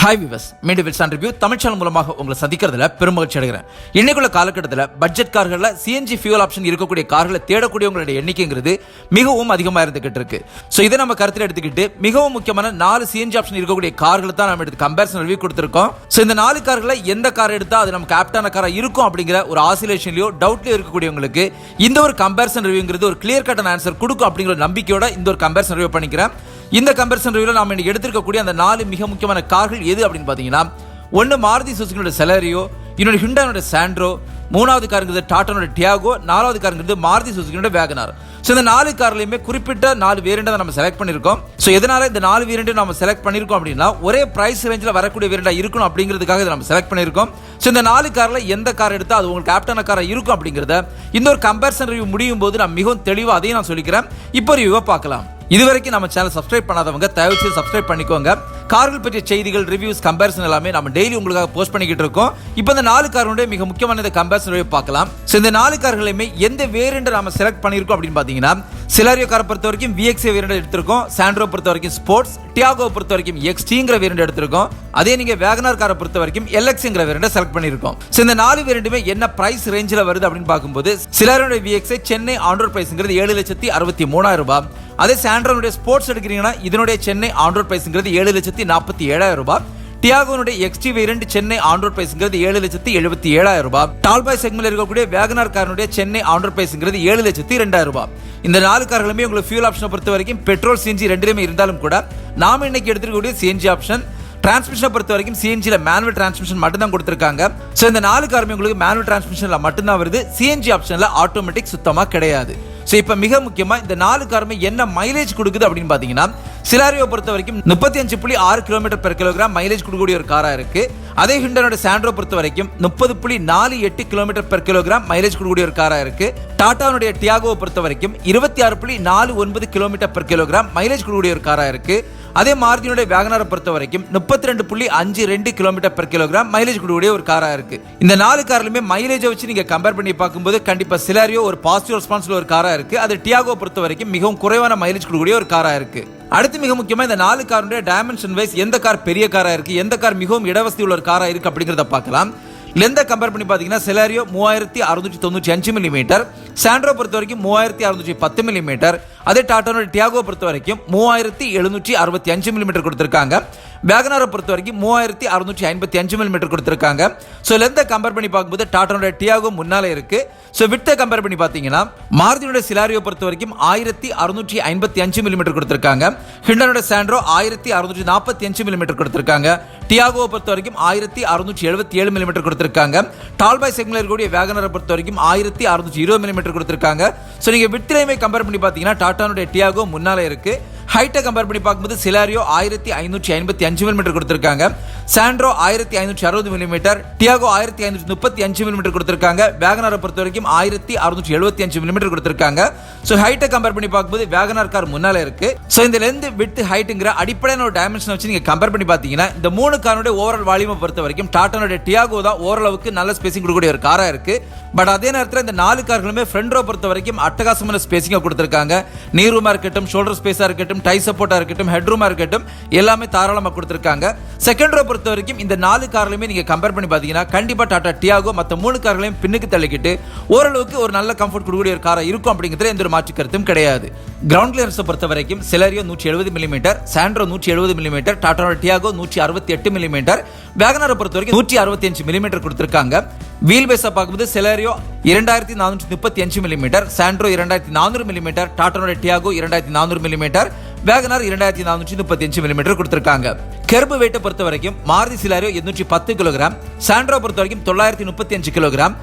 Hi விவஸ், மீண்டும் Wilson review Tamil channel மூலமாக உங்களை சந்திக்கிறதுல பெருமகிழ்ச்சி அடைகிறேன். இன்னைக்குள்ள காலகட்டத்தில் பட்ஜெட் கார்களில் CNG ஃபியூல் ஆப்ஷன் இருக்கக்கூடிய கார்களை தேடக்கூடியவங்களுடைய எண்ணிக்கைங்கிறது மிகவும் அதிகமாக இருந்துகிட்டு இருக்கு. ஸோ இதை நம்ம கருத்தில் எடுத்துக்கிட்டு மிகவும் முக்கியமான 4 CNG ஆப்ஷன் இருக்கக்கூடிய கார்களை தான் நம்ம எடுத்து கம்பேரிசன் ரிவ்யூ கொடுத்துருக்கோம். ஸோ இந்த 4 கார்களில் எந்த கார் எடுத்தால் அது நமக்கு ஆப்டான காராக இருக்கும் அப்படிங்கிற ஒரு ஆசிலேஷன்லையோ டவுட்லையோ இருக்கக்கூடியவங்களுக்கு இந்த ஒரு கம்பேரிசன் ரிவ்யூங்கிறது ஒரு கிளியர் கட்டான ஆன்சர் கொடுக்கும் அப்படிங்கிற நம்பிக்கையோட இந்த ஒரு கம்பேரிசன் ரிவ்யூ பண்ணிக்கிறேன். இந்த கம்பேரிசன் ரிவ்யூல நாம இன்னைக்கு எடுத்துக்கக்கூடிய அந்த 4 மிக முக்கியமான கார்கள் எது அப்படின்னு பாத்தீங்கன்னா, ஒன்னு மாருதி சுசுகியோட செலரியோ, இன்னொரு ஹிண்டாயோட சாண்ட்ரோ, மூணாவது காருங்கிறது டாட்டாவோட டியாகோ, நாலாவது காருங்கிறது மாருதி சுசுகியோட வேகனார். ஸோ இந்த 4 கார்லையுமே குறிப்பிட்ட 4 வேரியண்டை நம்ம செலக்ட் பண்ணியிருக்கோம். ஸோ எதனால இந்த 4 வேரியண்டை நம்ம செலக்ட் பண்ணியிருக்கோம் அப்படின்னா, ஒரே பிரைஸ் ரேஞ்சில் வரக்கூடிய வேரியண்டா இருக்கணும் அப்படிங்கிறதுக்காக இதை நம்ம செலக்ட் பண்ணியிருக்கோம். ஸோ இந்த 4 காரில் எந்த கார் எடுத்தால் அது உங்களுக்கு ஆப்டான காராக இருக்கும் அப்படிங்கிறத இந்த ஒரு கம்பேரிசன் ரிவ்யூ முடியும் போது நான் மிகவும் தெளிவாக அதையும் நான் சொல்லிக்கிறேன். இப்போ ரிவ்யூவை பார்க்கலாம். இதுவரைக்கும் நம்ம சேனல் சப்ஸ்கிரைப் பண்ணாதவங்க தயவு செய்து சப்ஸ்கிரைப் பண்ணிக்கோங்க. கார்கள் பற்றிய செய்திகள், ரிவ்யூஸ், கம்பேரிசன் எல்லாமே நம்ம டெய்லி உங்களுக்காக போஸ்ட் பண்ணிக்கிட்டு இருக்கோம். இப்போ இந்த 4 கார்களுடைய மிக முக்கியமான இந்த கம்பேரிசன் ரிவ்யூ பார்க்கலாம். ஸோ இந்த 4 கார்களையுமே எந்த வேரியண்ட் நம்ம செலக்ட் பண்ணியிருக்கோம் அப்படின்னு பார்த்தீங்கன்னா, செலரியோ காரை பொறுத்த வரைக்கும் VXA வேரியண்ட் எடுத்திருக்கோம், சாண்ட்ரோ பொறுத்த வரைக்கும் ஸ்போர்ட்ஸ், டியாகோ பொறுத்த வரைக்கும் XTங்கிற வேரியண்ட் எடுத்திருக்கோம். அதே நீங்க வேகனார் காரை பொறுத்த வரைக்கும் LXங்கிற வேரியண்ட் செலக்ட் பண்ணியிருக்கோம். ஸோ இந்த 4 வேரியண்ட்டுமே என்ன பிரைஸ் ரேஞ்சில் வருது அப்படின்னு பார்க்கும்போது, செலரியோட VXA சென்னை ஆன் ரோட் பிரைஸ்ங்கிறது 7,63,000 ரூபாய். அதே சாண்ட்ரோனுடைய ஸ்போர்ட்ஸ் எடுக்கிறீங்கன்னா இதனுடைய சென்னை ஆன் ரோட் பிரைஸ்ங்கிறது 7,47,000 ரூபாய். டியாகோனுடைய XT variant Chennai on road பிரைஸ்ங்கிறது 7,77,000 ரூபாய். டால்பாய் செக்மென்ட்ல இருக்கக்கூடிய வேகனார் காரனுடைய சென்னை ஆன் ரோட் பிரைஸ்ங்கிறது 7,02,000 ரூபாய். இந்த 4 கார்களுமே உங்களுக்கு ஃபியூல் ஆப்ஷனை பொறுத்த வரைக்கும் பெட்ரோல் CNG ரெண்டுமே இருந்தாலும் கூட நாம இன்னைக்கு எடுத்துக்கக்கூடிய CNG ஆப்ஷன், டிரான்ஸ்மிஷனை பொறுத்த வரைக்கும் CNGல மேனுவல் டிரான்ஸ்மிஷன் மட்டும் தான் கொடுத்திருக்காங்க. சோ இந்த 4 காருமே உங்களுக்கு மேனுவல் டிரான்ஸ்மிஷன்ல மட்டும் தான் வருது, CNG ஆப்ஷன்ல ஆட்டோமேட்டிக் சுத்தமா கிடையாது. சோ இப்போ மிக முக்கியமா இந்த 4 காருமே என்ன மைலேஜ் கொடுக்குது அப்படின்னு பாத்தீங்கன்னா, செலரியோ பொறுத்த வரைக்கும் 35.6 km/kg மைலேஜ் கொடுக்கக்கூடிய ஒரு காரா இருக்கு. அதே ஹிண்டாயோட சாண்ட்ரோ பொறுத்த வரைக்கும் 30.48 km/kg மைலேஜ் கொடுக்கக்கூடிய ஒரு காரா இருக்கு. டாட்டாவுடைய டியாகோ பொறுத்த வரைக்கும் 26.49 km/kg மைலேஜ் கொடுக்கக்கூடிய ஒரு காரா இருக்கு. அதே மாருதியோட வேகனாரை பொறுத்த வரைக்கும் 32.52 km/kg மைலேஜ் கொடுக்கக்கூடிய ஒரு காரா இருக்கு. இந்த 4 கார்லயுமே மைலேஜை வச்சு நீங்க கம்பேர் பண்ணி பார்க்கும்போது கண்டிப்பா செலரியோ ஒரு பாசிட்டிவ் ரெஸ்பான்ஸ்ல ஒரு காரா இருக்கு. அது டியாகோ பொறுத்த வரைக்கும் மிகவும் குறைவான மைலேஜ் கொடுக்கக்கூடிய ஒரு காரா இருக்கு. அடுத்து மிக முக்கியமா இந்த 4 காருடைய டைமென்ஷன் வைஸ் எந்த கார் பெரிய காரா இருக்கு, எந்த கார் மிகவும் இடவசதி உள்ள ஒரு காரா இருக்கு அப்படிங்கறத பார்க்கலாம். லெந்த கம்பேர் பண்ணி பாத்தீங்கன்னா, செலரியோ 3695 mm, சாண்ட்ரோ பொறுத்த வரைக்கும் 3610 mm, அதே டாட்டாவோட டியாகோ பொறுத்த வரைக்கும் 3765 mm கொடுத்திருக்காங்க. வேகனாரை பொறுத்த வரைக்கும் 3655 mm கொடுத்திருக்காங்க. சோ லெந்த கம்பேர் பண்ணி பார்க்கும்போது டாட்டாவோட டியாகோ முன்னாலே இருக்கு. சோ விட்ட கம்பேர் பண்ணி பாத்தீங்கன்னா, மாருதியோட செலரியோ பொறுத்த வரைக்கும் 1655 mm கொடுத்திருக்காங்க. ஹிண்டாயோட சாண்ட்ரோ 1645 mm கொடுத்திருக்காங்க. டியாகோ பொறுத்த வரைக்கும் 1677 mm கொடுத்திருக்காங்க. டால்பாய் செக்மென்ட்ல இருக்கக்கூடிய வேகனாரை பொறுத்த வரைக்கும் 1620 mm கொடுத்திருக்காங்க. சோ நீங்க விட்லையுமே கம்பேர் பண்ணி பாத்தீங்கன்னா டாட்டாவோட டியாகோ முன்னாலே இருக்கு. ஹைட்டை கம்பேர் பண்ணி பார்க்கும்போது செலரியோ 1555 mm கொடுத்திருக்காங்க, சாண்ட்ரோ 1560 mm, டியாகோ 1535 mm கொடுத்திருக்காங்க. வேகனாரை பொறுத்த வரைக்கும் 1675 mm கொடுத்திருக்காங்க. சோ ஹைட்டை கம்பேர் பண்ணி பார்க்கும்போது வேகனார் கார் முன்னால இருக்கு. சோ இந்த லெந்த் வித் ஹைட்ங்கிற அடிப்படையான ஒரு டைமென்ஷன் வச்சு நீங்க கம்பேர் பண்ணி பாத்தீங்கன்னா, இந்த 3 காரோட ஓவரால் வால்யூமை பொறுத்த வரைக்கும் டாட்டாவோட டியாகோ தான் ஓரளவுக்கு நல்ல ஸ்பேசிங் கொடுக்கக்கூடிய ஒரு காரா இருக்கு. பட் அதே நேரத்தில் இந்த 4 கார்களுமே ஃப்ரண்ட் ரோ பொறுத்த வரைக்கும் அட்டகாசமான ஸ்பேசிங்கா கொடுத்திருக்காங்க. நீ ரூமா இருக்கட்டும், ஷோல்டர் ஸ்பேஸா இருக்கட்டும், டை சப்போர்ட்டா இருக்கட்டும், ஹெட் ரூமா இருக்கட்டும், எல்லாமே தாராளமா கொடுத்திருக்காங்க. செகண்ட் ரோ பொறுத்த வரைக்கும் இந்த 4 கார்லயுமே நீங்க கம்பேர் பண்ணி பாத்தீங்கன்னா கண்டிப்பா டாடா டியாகோ மத்த 3 கார்களையும் பின்னுக்கு தள்ளிக்கிட்டு ஓரளவுக்கு ஒரு நல்ல கம்ஃபர்ட் கொடுக்கக்கூடிய ஒரு காரா இருக்கும் அப்படிங்கிறதுல எந்த ஒரு மாற்று கருத்தும் கிடையாது. கிரவுண்ட் கிளியரன்ஸ் பொறுத்த வரைக்கும் செலரியோ 170 mm, சாண்ட்ரோ 170 mm, டாடாவோட டியாகோ 168 mm, வேகனாரை பொறுத்த வரைக்கும் 165 mm கொடுத்திருக்காங்க. வீல் பேஸா பார்க்கும்போது செலரியோ 2435 mm, சாண்ட்ரோ 2400 mm, டாடாவோட டியாகோ 2400 mm, வேகனார் 2435 mm கொடுத்திருக்காங்க. கெர்பு வெயிட்டை பொறுத்த வரைக்கும் மாருதி செலரியோ 810 kg, சாண்ட்ரோ பொறுத்த வரைக்கும் 935 kg,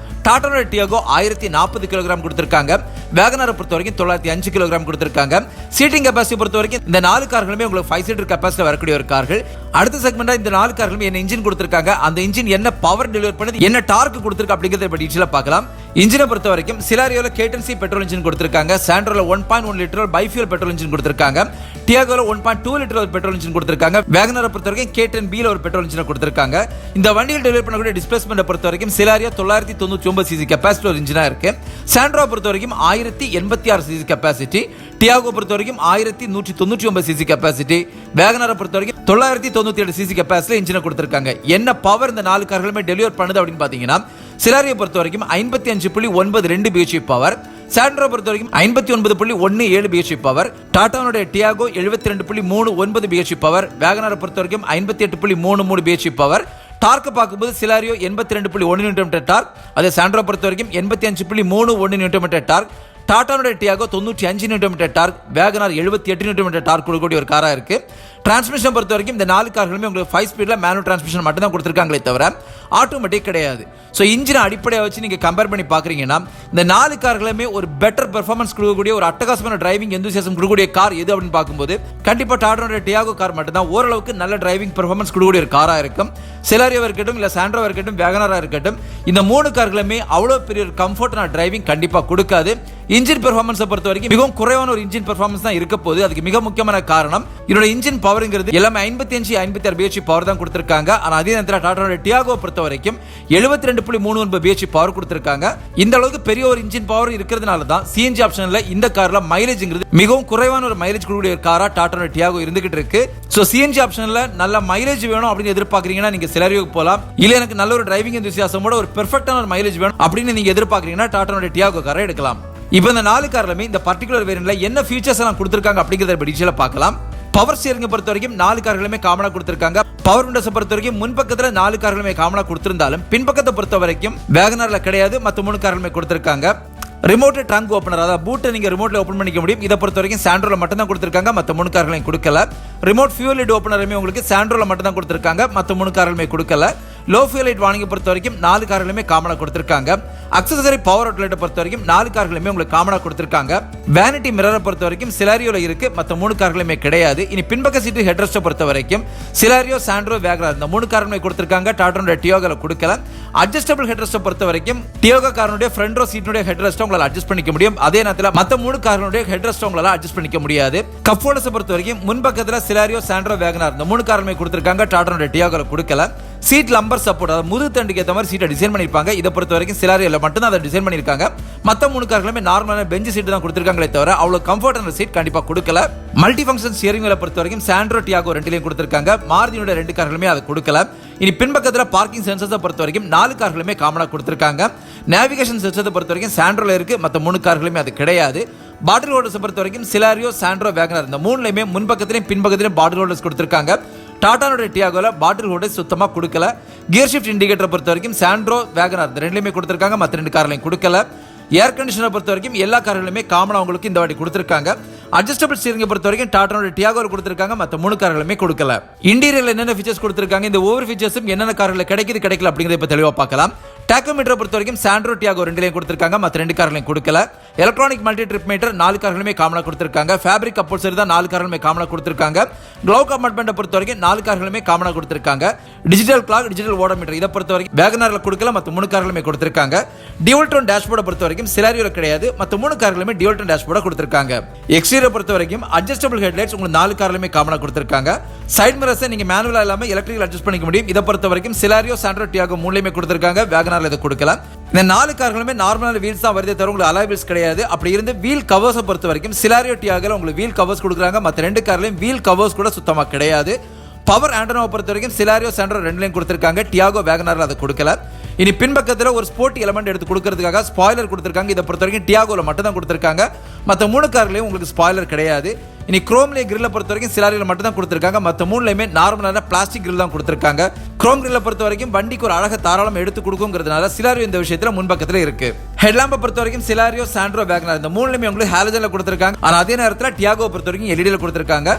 டாடாவோட டியாகோ 1040 kg கொடுத்திருக்காங்க. வேகனாரை பொறுத்த வரைக்கும் 905 kg கொடுத்திருக்காங்க. சீட்டிங் கெபாசிட்டி பொறுத்த வரைக்கும் இந்த 4 கார்களுமே உங்களுக்கு 5 சீட்டர் கெபாசிட்டி வரக்கூடிய ஒரு கார்கள். அடுத்த செக்மெண்டா இந்த 4 கார்களுமே என்ன இன்ஜின் கொடுத்திருக்காங்க, அந்த இன்ஜின் என்ன பவர் டெலிவர் பண்ணுது, என்ன டார்க் கொடுத்திருக்கு அப்படிங்கறத பத்தி டீடைலா பார்க்கலாம். இன்ஜினை பொறுத்த வரைக்கும் செலரியோல கேட்டன்சி பெட்ரோல் இன்ஜின் கொடுத்திருக்காங்க, சாண்ட்ரோல 1.1 லிட்டர் பைஃபியூல் பெட்ரோல் இன்ஜின் கொடுத்திருக்காங்க. டியாகோல 1.2 லிட்டர் ஒரு பெட்ரோல் இன்ஜின் கொடுத்திருக்காங்க. வேகனரை பொறுத்த வரைக்கும் K10B ல ஒரு பெட்ரோல் இன்ஜினை கொடுத்திருக்காங்க. இந்த வண்டியில் டெலிவரி பண்ணக்கூடிய டிஸ்பிளேஸ்மென்ட் பொறுத்த வரைக்கும் Celerio 999 சிசி கெபாசிட்டி ஒரு இன்ஜினா இருக்கு. சாண்ட்ரோ பொறுத்த வரைக்கும் 1086 சிசி கெபாசிட்டி, டியாகோ பொறுத்த வரைக்கும் 1199 சிசி கெபாசிட்டி, வேகனரை பொறுத்த வரைக்கும் 997 சிசி கெபாசிட்டி இன்ஜினை கொடுத்திருக்காங்க. என்ன பவர் இந்த 4 கார்களுமே டெலிவர் பண்ணுது அப்படின்னு பாத்தீங்கன்னா, Celerio பொறுத்த வரைக்கும் 55.92 bhp பவர், சாண்ட்ரோ பொறுத்த வரைக்கும் 59.17 bhp பவர், டாடாவுடைய டியாகோ 72.39 bhp பவர், வேகனரை பொறுத்த வரைக்கும் 58.33 bhp பவர். டார்க் பார்க்கும்போது Celerio 82.1 Nm டார்க், அதே சாண்ட்ரோ பொறுத்த வரைக்கும் 85.31 Nm டார்க், டாடாவுடைய Tiago 95 Nm torque, Wagon R 78 Nm torque கொடுக்கக்கூடிய ஒரு காரா இருக்கு. டிரான்ஸ்மிஷன் பொறுத்த வரைக்கும் இந்த 4 கார்களுமே உங்களுக்கு 5 ஸ்பீட்ல மேனுவல் டிரான்ஸ்மிஷன் மட்டும் தான் கொடுத்திருக்காங்களே தவிர ஆட்டோமேட்டிக் கிடையாது. சோ இன்ஜினை அடிப்படையாக வச்சு நீங்க கம்பேர் பண்ணி பாக்குறீங்கன்னா இந்த 4 கார்களுமே ஒரு பெட்டர் பெர்ஃபார்மன்ஸ் கொடுக்கக்கூடிய ஒரு அட்டகாசமான டிரைவிங் எந்தூசியாசம் கொடுக்கக்கூடிய கார் எது அப்படின்னு பார்க்கும்போது கண்டிப்பா டாடாவுடைய டியாகோ கார் மட்டும் தான் ஓரளவுக்கு நல்ல டிரைவிங் பெர்ஃபார்மன்ஸ் கொடுக்கக்கூடிய ஒரு காரா இருக்கும். Celerio இருக்கட்டும் இல்ல சாண்ட்ரோ இருக்கட்டும் வேகனாரா இருக்கட்டும், இந்த 3 கார்களுமே அவ்வளவு பெரிய ஒரு கம்ஃபர்ட்டான டிரைவிங் கண்டிப்பா கொடுக்காது. இன்ஜின் பெர்ஃபார்மன்ஸை பொறுத்த வரைக்கும் மிகவும் குறைவான ஒரு இன்ஜின் பெர்ஃபார்மன்ஸ் தான் இருக்க போகுது. அதுக்கு மிக முக்கியமான காரணம் இதோட இன்ஜின் பவர்ங்கிறது எல்லாமே 55-56 bhp பவர் தான் கொடுத்திருக்காங்க. ஆனா அதே நேரத்தில் டாடாவோட டியாகோ பொறுத்த வரைக்கும் 72.39 bhp பவர் கொடுத்திருக்காங்க. இந்த அளவுக்கு பெரிய ஒரு இன்ஜின் பவர் இருக்கிறதுனால தான் CNG ஆப்ஷன்ல இந்த கார்ல மைலேஜ்ங்கிறது மிகவும் குறைவான ஒரு மைலேஜ் கொடுக்கக்கூடிய ஒரு காரா டாடாவோட டியாகோ இருந்துகிட்டு இருக்கு. சோ CNG ஆப்ஷன்ல நல்ல மைலேஜ் வேணும் அப்படின்னு எதிர்பார்க்கறீங்கன்னா நீங்க Celerioக்கு போலாம். இல்ல எனக்கு நல்ல ஒரு டிரைவிங் எந்தூசியாசமோட ஒரு பெர்ஃபெக்ட்டான ஒரு மைலேஜ் வேணும் அப்படின்னு நீங்க எதிர்பார்க்கறீங்கன்னா டாடாவோட டியாகோ காரை எடுக்கலாம். இப்போ இந்த 4 கார்லமே இந்த பர்టిక్యులர் வேரியன்ட்ல என்ன ஃபீச்சர்ஸ் எல்லாம் கொடுத்திருக்காங்க அப்படிங்கறத டீடைலா பார்க்கலாம். பவர் ஸ்டீரிங் பொறுத்த வரைக்கும் 4 கார்களுமே காமனா கொடுத்திருக்காங்க. பவர் விண்டோஸ் பொறுத்த வரைக்கும் முன்பக்கத்துல 4 கார்களுமே காமனா கொடுத்திருந்தாலும் பின்பக்கத்தை பொறுத்த வரைக்கும் வேகனர்ல கிடையாது, மத்த 3 கார்களுமே கொடுத்திருக்காங்க. ரிமோட் ட்ரங்க் ஓபனர், அதாவது பூட்டை நீங்க ரிமோட்ல ஓபன் பண்ணிக்க முடியும். இதை பொறுத்த வரைக்கும் சாண்ட்ரோல மட்டும் தான் கொடுத்திருக்காங்க, மத்த 3 கார்களையும் கொடுக்கல. ரிமோட் ஃபியூல் லிட் ஓபனருமே உங்களுக்கு சாண்ட்ரோல மட்டும் தான் கொடுத்திருக்காங்க, மத்த 3 கார்களுமே கொடுக்கல. லோ ஃபியூல் லைட் வார்னிங் பொறுத்த வரைக்கும் 4 கார்களுமே காமனா கொடுத்திருக்காங்க. அக்சஸரி பவர் அவுட்லெட் பொறுத்த வரைக்கும் 4 கார்களுமே உங்களுக்கு காமனா கொடுத்திருக்காங்க. வேனிட்டி மிரரை பொறுத்த வரைக்கும் Celerioல இருக்கு, மத்த 3 கார்களுமே கிடையாது. இனி பின்பக்க சீட்டு ஹெட்ரெஸ்ட் பொறுத்த வரைக்கும் Celerio, சாண்ட்ரோ, வேகனார் இந்த 3 கார்களுமே கொடுத்திருக்காங்க. டாடாவோட டியாகோல கொடுக்கல. அட்ஜஸ்டபிள் ஹெட்ரெஸ்ட் பொறுத்த வரைக்கும் டியாகோ காரனுடைய ஃப்ரண்ட் ரோ சீட்டுடைய ஹெட்ரெஸ்ட் உங்களால அட்ஜஸ்ட் பண்ணிக்க முடியும். அதே நேரத்தில் மத்த 3 கார்களுடைய ஹெட்ரெஸ்ட் உங்களால அட்ஜஸ்ட் பண்ணிக்க முடியாது. கப் ஹோல்டர்ஸ் பொறுத்த வரைக்கும் முன்பக்கத்துல Celerio, சாண்ட்ரோ, வேகனார் இந்த 3 கார்களுமே கொடுத்திருக்காங்க. டாடாவோட டியாகோல கொடுக்கல. சீட் லம்பர் சப்போர்ட், அதாவது முதுகு தண்டுக்கு ஏற்ற மாதிரி சீட்டை டிசைன் பண்ணிருப்பாங்க. இதை பொறுத்த வரைக்கும் Celerioல மட்டும் தான் அதை டிசைன் பண்ணிருக்காங்க. மத்த 3 கார்களுமே நார்மலான பெஞ்ச் சீட் தான் கொடுத்திருக்காங்களே தவிர அவ்வளவு கம்ஃபர்ட்டான சீட் கண்டிப்பா கொடுக்கல. மல்டி ஃபங்க்ஷன் ஸ்டியரிங் வீலை பொறுத்த வரைக்கும் சாண்ட்ரோ, டியாகோ ரெண்டுலயும் கொடுத்திருக்காங்க. மாருதியோட 2 கார்களுமே அதை கொடுக்கல. இனி பின்பக்கத்துல பார்க்கிங் சென்சர்ஸை பொறுத்த வரைக்கும் 4 கார்களுமே காமனா கொடுத்திருக்காங்க. நேவிகேஷன் சிஸ்டத்தை பொறுத்த வரைக்கும் சாண்ட்ரோல இருக்கு, மத்த 3 கார்களுமே அது கிடையாது. பாட்டில் ஹோல்டர்ஸ் பொறுத்த வரைக்கும் Celerio, சாண்ட்ரோ, வேகனார் இந்த 3லயுமே முன்பக்கத்திலும் பின்பக்கத்திலும் பாட்டில் ஹோல்டர்ஸ் கொடுத்திருக்காங்க. டாடாவோட டியாகோல பாட்டில் ஹோல்டர்ஸ் சுத்தமா கொடுக்கல. கியர் ஷிஃப்ட் இண்டிகேட்டர் பொறுத்த வரைக்கும் சாண்ட்ரோ, வேகனார் இந்த ரெண்டுலயுமே கொடுத்திருக்காங்க, மத்த 2 கார்களையும் கொடுக்கல. ஏர் கண்டிஷனர் பொறுத்த வரைக்கும் எல்லா கார்களுமே காமனா உங்களுக்கு இந்த வாட்டி கொடுத்திருக்காங்க. அட்ஜஸ்டபிள் ஸ்டீரிங் பொறுத்த வரைக்கும் டாடாவோட டியாகோல கொடுத்திருக்காங்க, மத்த 3 கார்களுமே கொடுக்கல. இன்டீரியர்ல என்னென்ன ஃபீச்சர்ஸ் கொடுத்திருக்காங்க, இந்த ஒவ்வொரு ஃபீச்சர்ஸும் என்னென்ன கார்கள்ல கிடைக்கல அப்படிங்கறத இப்ப தெளிவா பார்க்கலாம். டாக்கோமீட்டரை பொறுத்த வரைக்கும் சாண்ட்ரோ, டியாகோ ரெண்டுலயும் கொடுத்திருக்காங்க, மத்த 2 கார்களையும் கொடுக்கல. எலக்ட்ரானிக் மல்டி ட்ரிப் மீட்டர் 4 கார்களுமே காமனா கொடுத்திருக்காங்க. ஃபேப்ரிக் அப்போல்சரி தான் 4 கார்களுமே காமனா கொடுத்திருக்காங்க. க்ளோவ் கம்பார்ட்மெண்ட்டை பொறுத்த வரைக்கும் 4 கார்களுமே காமனா கொடுத்திருக்காங்க. டிஜிட்டல் கிளாக், டிஜிட்டல் ஓடோமீட்டர் இதை பொறுத்த வரைக்கும் வேகனார்ல கொடுக்கல, மத்த 3 கார்களுமே கொடுத்திருக்காங்க. டியூவல் டோன் டேஷ்போர்டை பொறுத்த வரைக்கும் Celerioல கிடையாது, மத்த 3 கார்களுமே டியூவல் டோன் டேஷ்போர்டை கொடுத்திருக்காங்க. எக்ஸ்டீரியரை பொறுத்த வரைக்கும் அட்ஜஸ்டபிள் ஹெட்லைட்ஸ் உங்களுக்கு 4 கார்களுமே காமனா கொடுத்திருக்காங்க. சைடு மிரர்ஸை நீங்க மேனுவலா இல்லாம எலக்ட்ரிக்கல் அட்ஜஸ்ட் பண்ணிக்க முடியும். இதை பொறுத்த வரைக்கும் Celerio, சாண்ட்ரோ, டியாகோ 3லயுமே கொடுத்திருக்காங்க. வேகனார்ல இதை கொடுக்கல. இந்த 4 கார்களுமே நார்மலான வீல்ஸ் தான் வருதே தவிர உங்களுக்கு அலாய் வீல்ஸ் கிடையாது. அப்படி இருந்து வீல் கவர்ஸை பொறுத்த வரைக்கும் Celerio, டியாகோல உங்களுக்கு வீல் கவர்ஸ் கொடுக்குறாங்க, மத்த 2 கார்லயும் வீல் கவர்ஸ் கூட சுத்தமா கிடையாது. பவர் ஆண்டனோவை பொறுத்த வரைக்கும் Celerio, சாண்ட்ரோ ரெண்டுலயும் கொடுத்திருக்காங்க. டியாகோ, வேகனார்ல அதை கொடுக்கல. இனி பின்பக்கத்துல ஒரு ஸ்போர்ட் எலிமெண்ட் எடுத்து கொடுக்கிறதுக்காக ஸ்பாயிலர் கொடுத்திருக்காங்க. இதை பொறுத்த வரைக்கும் டியாகோல மட்டும் தான் கொடுத்திருக்காங்க, மத்த 3 கார்லயும் உங்களுக்கு ஸ்பாயிலர் கிடையாது. இனி குரோம்லே கிரில்ல பொறுத்த வரைக்கும் Celerioல மட்டும் தான் கொடுத்திருக்காங்க, மத்த 3லயுமே நார்மலான பிளாஸ்டிக் கிரில் தான் கொடுத்திருக்காங்க. குரோம் கிரில்ல பொறுத்த வரைக்கும் வண்டிக்கு ஒரு அழக தாராளம் எடுத்து கொடுக்குங்கிறதுனால Celerio இந்த விஷயத்துல முன்பக்கத்துல இருக்கு. ஹெட்லாம்பை பொறுத்த வரைக்கும் Celerio, சாண்ட்ரோ, வேகனார் இந்த 3லயுமே உங்களுக்கு ஹாலஜன்ல கொடுத்திருக்காங்க. ஆனா அதே நேரத்துல டியாகோ பொறுத்த வரைக்கும் எல்இடில கொடுத்திருக்காங்க.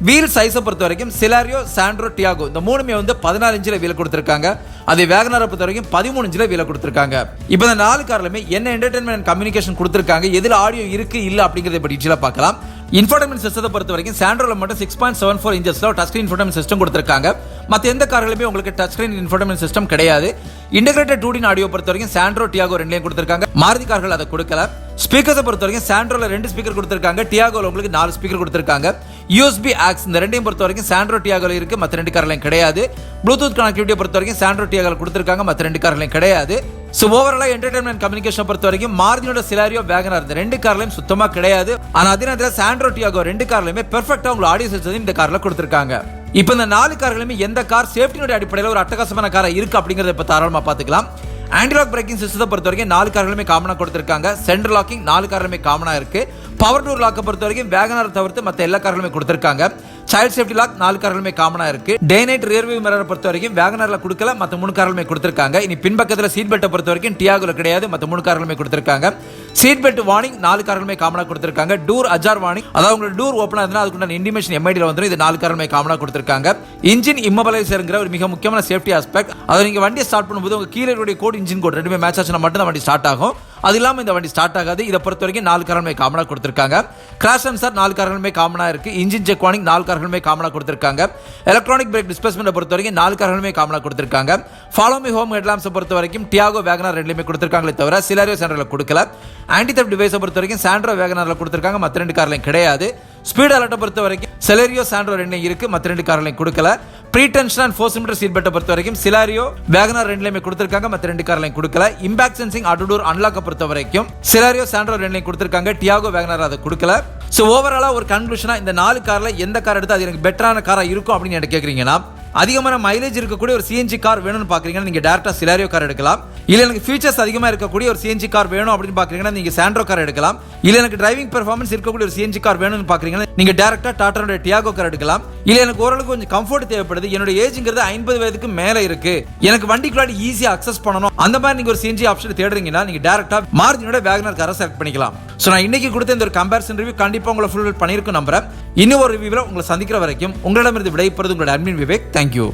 வீல் சைஸை பொறுத்த வரைக்கும் Celerio, சாண்ட்ரோ, டியாகோ இந்த 3மே வந்து 14 இன்ச்சில வீல கொடுத்திருக்காங்க. அதே வேகனாரை பொறுத்த வரைக்கும் 13 இன்ச்சில வீல கொடுத்திருக்காங்க. இப்போ இந்த 4 கார்லயுமே என்ன என்டர்டெயின்மென்ட் அண்ட் கம்யூனிகேஷன் கொடுத்திருக்காங்க, எதுல ஆடியோ இருக்கு இல்ல அப்படிங்கறத பத்தி டீடைலா பார்க்கலாம். இன்ஃபோடெயின்மென்ட் சிஸ்டத்தை பொறுத்த வரைக்கும் சாண்ட்ரோல மட்டும் 6.74 இன்ச்சஸ்ல டச் ஸ்கிரீன் இன்ஃபோடெயின்மென்ட் சிஸ்டம் கொடுத்திருக்காங்க. மத்த எந்த கார்களுமே உங்களுக்கு டச் ஸ்கிரீன் இன்ஃபோடெயின்மென்ட் சிஸ்டம் கிடையாது. இன்டகிரேட்டட் 2D ஆடியோ பொறுத்த வரைக்கும் சாண்ட்ரோ டியாகோ ரெண்டுலயும் கொடுத்திருக்காங்க. மாருதி கார்கள் அதை கொடுக்கல. ஸ்பீக்கர்ஸை பொறுத்த வரைக்கும் சாண்ட்ரோல 2 ஸ்பீக்கர் கொடுத்திருக்காங்க, டியாகோல உங்களுக்கு 4 ஸ்பீக்கர் கொடுத்திருக்காங்க. USB ஆக்ஸ் இந்த ரெண்டையும் பொறுத்த வரைக்கும் சாண்ட்ரோ டியாகோல இருக்கு, மற்ற 2 கார்லயும் கிடையாது. ப்ளூடூத் கனெக்டிவிட்டியை பொறுத்த வரைக்கும் சாண்ட்ரோ டியாகோல கொடுத்திருக்காங்க, மற்ற 2 கார்லயும் கிடையாது. சோ ஓவராலா என்டர்டைன்மெண்ட் கம்யூனிகேஷன் பொறுத்த வரைக்கும் மாருதியோட சிலாரியோ வேகனார் இந்த 2 கார்லயும் சுத்தமா கிடையாது. ஆனா அதே நேரத்தில் சாண்ட்ரோ டியாகோ 2 கார்லயுமே பெர்ஃபெக்ட்டா உங்களுக்கு ஆடியோ சிஸ்டம் இந்த கார்ல கொடுத்திருக்காங்க. இப்போ இந்த 4 கார்களுமே எந்த கார் சேஃப்டியோட அடிப்படையில் ஒரு அட்டகாசமான காரா இருக்கு அப்படிங்கறத இப்ப தாராளமா பாத்துக்கலாம். ஆன்டி லாக் பிரேக்கிங் சிஸ்டத்தை பொறுத்த வரைக்கும் 4 கார்களுமே காமனா கொடுத்திருக்காங்க. சென்டர் லாக்கிங் 4 கார்களுமே காமனா இருக்கு. பவர் டோர் லாக்கை பொறுத்த வரைக்கும் வேகனார் தவிர்த்து மற்ற எல்லா கார்களுமே கொடுத்திருக்காங்க. சைல்ட் சேஃப்டி லாக் 4 கார்களுமே காமனா இருக்கு. டே நைட் ரியர் வியூ மிரரை பொறுத்த வரைக்கும் வேகனார்ல கொடுக்கல, மற்ற 3 கார்களுமே கொடுத்திருக்காங்க. இனி பின்பக்கத்துல சீட் பெல்ட்டை பொறுத்த வரைக்கும் டியாகோல கிடையாது, மற்ற 3 கார்களுமே கொடுத்திருக்காங்க. சீட் பெல்ட் வார்னிங் 4 கார்களுமே காமனா கொடுத்திருக்காங்க. டூர் அஜார் வார்னிங், அதாவது உங்களுக்கு டூர் ஓபன் ஆகுதுன்னா அதுக்குண்டான இன்டிமேஷன் MID-ல வந்துரும். இது 4 கார்களுமே காமனா கொடுத்திருக்காங்க. இன்ஜின் இம்மொபைலைசர்ங்கிற ஒரு மிக முக்கியமான சேஃப்டி ஆஸ்பெக்ட். அதை நீங்க வண்டியை ஸ்டார்ட் பண்ணும்போது உங்க கீழே இருக்கக்கூடிய கோட் இன்ஜின் கோட் ரெண்டுமே மேட்ச் ஆச்சுனா மட்டும் தான் வண்டி ஸ்டார்ட் ஆகும். அது இல்லாம இந்த வண்டி ஸ்டார்ட் ஆகாது. இதை பொறுத்த வரைக்கும் 4 கார்களுமே காமனா கொடுத்திருக்காங்க. கிராஷ் சென்சார் 4 கார்களுமே காமனா இருக்கு. இன்ஜின் செக் வார்னிங் 4 கார்களுமே காமனா கொடுத்திருக்காங்க. எலக்ட்ரானிக் பிரேக் டிஸ்பிளேஸ்மென்ட் பொறுத்த வரைக்கும் 4 கார்களுமே காமனா கொடுத்திருக்காங்க. ஃபாலோ மீ ஹோம் ஹெட்லாம்ப்ஸ் பொறுத்த வரைக்கும் டியாகோ வேகனார் ரெண்டுலயுமே கொடுத்திருக்காங்களே தவிர சிலாரியோ சாண்ட்ரோல கொடுக்கல. ஆன்டி தெஃப்ட் டிவைஸை பொறுத்த வரைக்கும் சாண்ட்ரோ வேகனார்ல கொடுத்திருக்காங்க, மற்ற 2 கார்லயும் கிடையாது. ஸ்பீட் அலர்ட்டை பொறுத்த வரைக்கும் செலரியோ சாண்ட்ரோ ரெண்டுலயும் இருக்கு, மற்ற 2 கார்லயும் கொடுக்கல. Pre tension and 4 cylinder seat பெல்ட்டை பொறுத்த வரைக்கும் சிலாரியோ வேகனார் ரெண்டுலயுமே கொடுத்திருக்காங்க, மற்ற 2 கார்லயும் கொடுக்கல. இம்பாக்ட் சென்சிங் ஆட்டோ டோர் அன்லாக்கை பொறுத்த வரைக்கும் சிலாரியோ சாண்ட்ரோ ரெண்டுலயும் கொடுத்திருக்காங்க, டியாகோ வேகனார் அதை கொடுக்கல. சோ ஓவராலா ஒரு கன்க்ளூஷனா இந்த 4 கார்ல எந்த கார் எடுத்து அது எனக்கு பெட்டரான காரா இருக்கும் அப்படின்னு எனக்கு கேக்குறீங்கன்னா, அதிகமான மைலேஜ் இருக்கக்கூடிய ஒரு CNG கார் வேணும்னு பாக்குறீங்கன்னா நீங்க டைரக்டா சிலாரியோ கார் எடுக்கலாம். இல்ல எனக்கு ஃபீச்சர்ஸ் அதிகமா இருக்கக்கூடிய ஒரு CNG கார் வேணும் அப்படின்னு பாக்குறீங்கன்னா நீங்க சாண்ட்ரோ கார் எடுக்கலாம். இல்ல எனக்கு டிரைவிங் பெர்ஃபார்மன்ஸ் இருக்கக்கூடிய ஒரு CNG கார் வேணும்னு பாக்குறீங்கன்னா நீங்க டைரக்டா டாடாவோட டியாகோ கார் எடுக்கலாம். இல்ல எனக்கு ஓரளவுக்கு கொஞ்சம் கம்ஃபர்ட் தேவைப்படுது, என்னோட ஏஜ்ங்கிறது 50 வயதுக்கு மேல இருக்கு, எனக்கு வண்டிக்குள்ள ஈஸியா அக்சஸ் பண்ணணும், அந்த மாதிரி நீங்க ஒரு CNG ஆப்ஷன் தேடுறீங்கன்னா நீங்க டைரக்டா மாருதியோட வேகனார் காரை செலக்ட் பண்ணிக்கலாம். சோ நான் இன்னைக்கு கொடுத்த இந்த ஒரு கம்பேரிசன் ரிவ்யூ கண்டிப்பா உங்களை ஃபுல்ஃபில் பண்ணிருக்கும் நம்புறேன். இன்னும் ஒரு ரிவ்யூல உங்களை சந்திக்கிற வரைக்கும் உங்களிடமிருந்து விடைபெறுவது உங்களோட அட்மின் விவேக். தேங்க்யூ.